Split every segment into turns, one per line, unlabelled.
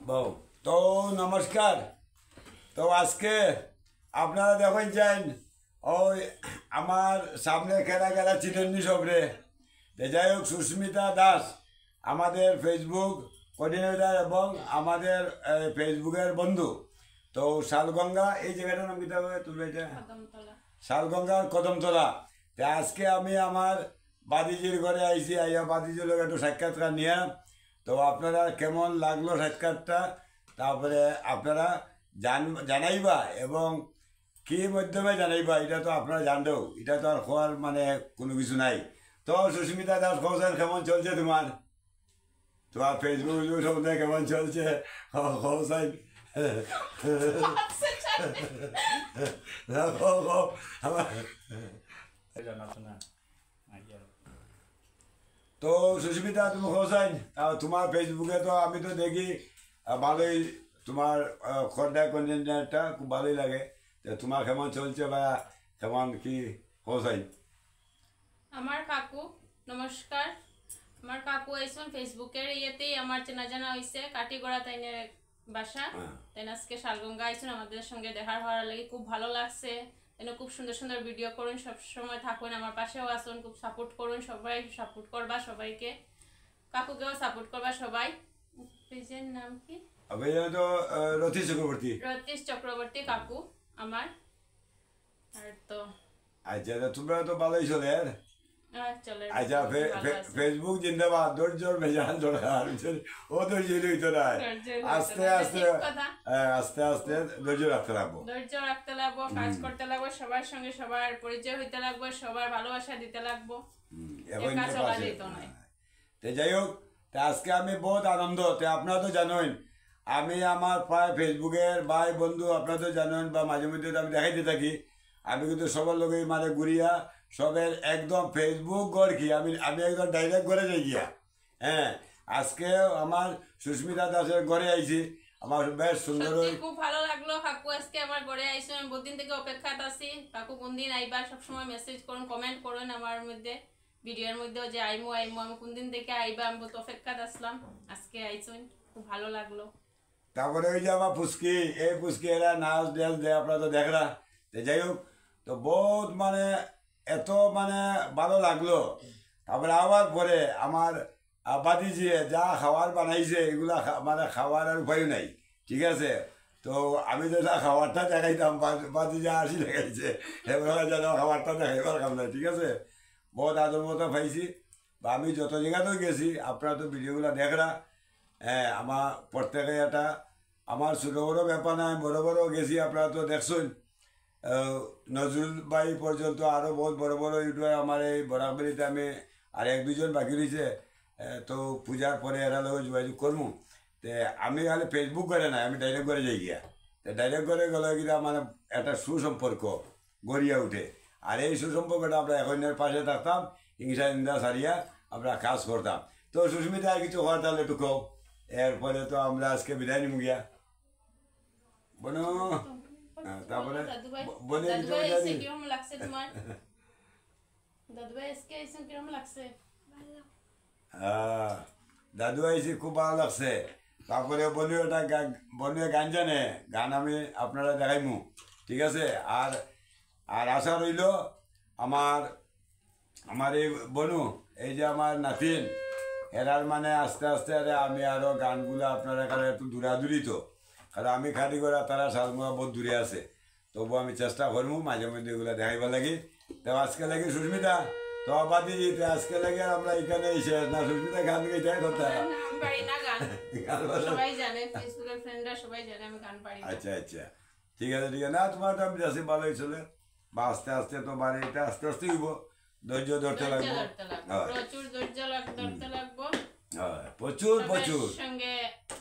বউ তো নমস্কার। তো আজকে আপনারা দেখেন যান ওই আমার সামনে খেলা খেলা চিনেননি সবরে। যাই হোক, সুস্মিতা দাস আমাদের ফেসবুক কোঅর্ডিনেটর এবং আমাদের ফেসবুকের বন্ধু। তো শালগঙ্গা এই জায়গাটার নাম কীটা হবে তুমি এটা? শালগঙ্গার কদমতলা। তো আজকে আমি আমার বাদিজির ঘরে আইছি, আইয়া বাদিজির লোক একটু সাক্ষাৎকার নিয়ে। তো আপনারা কেমন লাগলো সাক্ষাৎকারটা, তারপরে আপনারা জানাইবা এবং কি মাধ্যমে জানাইবা এটা তো আপনারা জানলেও, এটা তো আর হওয়ার মানে কোনো কিছু নাই। তো সুস্মিতা দাস খোঁজেন কেমন চলছে তোমার তোমার ফেসবুক সম্বন্ধে কেমন চলছে খোঁজাই? তো সুস্মিতা তুমি খোঁজাই তোমার ফেসবুকে তো আমি তো দেখি ভালোই, তোমার খর্দা কন্টেন্টটা খুব ভালোই লাগে। তো তোমার কেমন চলছে বা কেমন কি খোঁজাই?
আমার কাকু নমস্কার। আমার কাকু আইসুন ফেসবুকের ইয়েতেই আমার চেনা জানা হয়েছে, কাটিগড়া তাইনের বাসা। তাই আজকে শালগঙ্গা আইসুন আমাদের সঙ্গে দেখার হওয়ার লাগে খুব ভালো লাগছে। তাই খুব সুন্দর সুন্দর ভিডিও করুন, সব সময় থাকুন আমার পাশেও আসুন, খুব সাপোর্ট করুন, সবাই সাপোর্ট করবা সবাইকে, কাকুকেও সাপোর্ট করবা সবাই। পেজের নাম কি?
তো রতীশ চক্রবর্তী।
রতীশ চক্রবর্তী কাকু আমার। আর তো
আচ্ছা, তোমরা তো ভালোই চলে। আচ্ছা, ফেসবুক জিন্দাবাদ। ধৈর্যর ভেজাল দরকার, ও ধৈর্য লইতো না। আস্তে আস্তে আস্তে আস্তে ধৈর্য রাখতে লাগবো,
ধৈর্য রাখতে লাগবো, কাজ করতে লাগবো, সবার সঙ্গে সবার পরিচয় হইতে লাগবো, সবার ভালোবাসা দিতে লাগবো।
যাই হোক, আজকে আমি বহুত আনন্দ। আপনারা তো জানেন আমি আমার প্রায় ফেসবুকের ভাই বন্ধু আপনারা তো জানেন, বা মাঝে মধ্যে আমি দেখাইতে থাকি। আমি কিন্তু সবার লোকেই মানে ঘুরিয়া সবের একদম ফেসবুক গড় কি আমি একদম ডাইরেক্ট ঘরে যাই গিয়া। হ্যাঁ, আজকে আমার সুস্মিতা দাসের ঘরে আইছি, আমার বেশ সুন্দর,
খুব ভালো লাগলো। কাকু আজকে আমার ঘরে আইছো, আমি বহুদিন থেকে অপেক্ষাতে আছি। কাকু কোন দিন আইবা সবসময় মেসেজ করুন, কমেন্ট করুন আমার মধ্যে, ভিডিওর মধ্যে যে আইমু আইমু, আমি কোন দিন থেকে আইবা আমি বহুত অপেক্ষাতে আসলাম। আজকে আইছুন, খুব ভালো লাগলো।
তারপরে ওই যে আমার পুস্কি, এই পুস্কি এরা নাচ ড্যান্স দেয়, আপনারা তো দেখরা। যাই হোক, তো বহুত মানে এত মানে ভালো লাগলো। তারপরে আবার পরে আমার বাদিজি যা খাবার বানাইছে এগুলা মানে খাওয়ার আর উপায় নাই, ঠিক আছে। তো আমি যেটা খাবারটা দেখাইতাম, বাদিজি আসি দেখাইছে, এবার যেন খাবারটা দেখাইবার কাম নাই, ঠিক আছে। বহুত আদর মতো পাইছি। বা আমি যত জায়গাতেও গেছি, আপনারা তো ভিডিওগুলো দেখরা। হ্যাঁ, আমার প্রত্যেকে এটা আমার ছোটো বড়ো ব্যাপার নাই, বড়ো বড়ো গেছি, আপনারা তো দেখছেন। নজরুল ভাই পর্যন্ত আরও বহুত বড় বড় ইউটিউবার আমার এই বরাকবাড়িতে আমি আর এক দুজন বাকি রয়েছে। তো পূজার পরে এরা লোক যোগাযোগ করবো। তো আমি খালি ফেসবুক করে নাই, আমি ডাইরেক্ট করে যাই গিয়া। তো ডাইরেক্ট করে গেলে গিয়া মানে একটা সুসম্পর্ক গড়িয়া উঠে। আর এই সুসম্পর্কটা আমরা এখনের পাশে থাকতাম, হিংসা নিন্দা সারিয়া আমরা কাজ করতাম। তো সুস্মিতা কিছু হওয়ার তাহলে একটু কম, এরপরে তো আমরা আজকে বিদায় নিব গিয়া বনো। তারপরে দাদু আইসি খুব ভালো লাগছে। তারপরে বলিও গান জানে, গান আমি আপনারা দেখাইমু, ঠিক আছে। আর আর আশা রইল আমার আমার এই বনু, এই যে আমার নাতিন, এরার মানে আস্তে আস্তে আমি আরো গানগুলো আপনারা এখানে একটু দূরাদূরি। তো কারণ আমি খালি করে তারা শালগঙ্গা বহুত দূরে আছে, তবু আমি চেষ্টা করবো মাঝে মধ্যে এগুলো দেখাইবার লাগি। তো আজকে লাগে সুস্মিতা তো বাদি দিতে আজকে লাগে আমরা এখানে এসে না সুস্মিতা গান গাইতে কথা। আচ্ছা আচ্ছা, ঠিক আছে ঠিক আছে। না তোমার তো আমি যাচ্ছি ভালোই চলে, বা আস্তে আস্তে তো বাড়িটা আস্তে আস্তে হইব, ধৈর্য ধরতে লাগবে,
প্রচুর ধৈর্য ধরতে লাগবো,
প্রচুর প্রচুর
সঙ্গে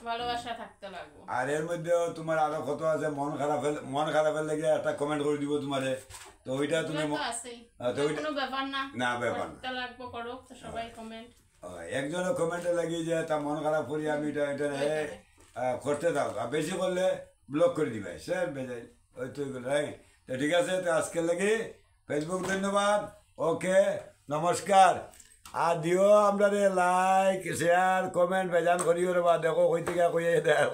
ভালোবাসা থাকতে লাগবে।
আর এর মধ্যেও তোমার আরো কত আছে, মন খারাপের লেগে একটা কমেন্ট করে দিব তোমারে। তো ওইটা তুমি
কোনো ব্যাপার
না ব্যাপার
লাগবো করো তো সবাই কমেন্ট।
একজনের কমেন্টে লাগি যে তা মন খারাপ করি আমি এটা এটা করতে দাও, আর বেশি করলে ব্লক করে দিবে স্যার বেজাই ওই তো রাইট। তো ঠিক আছে, তো আজকের লাগি ফেসবুক ধন্যবাদ, ওকে নমস্কার। আর দিও আমরা লাইক শেয়ার কমেন্ট বেজান করিও রে বা দেখো কই থেকে কইয়ে দেয়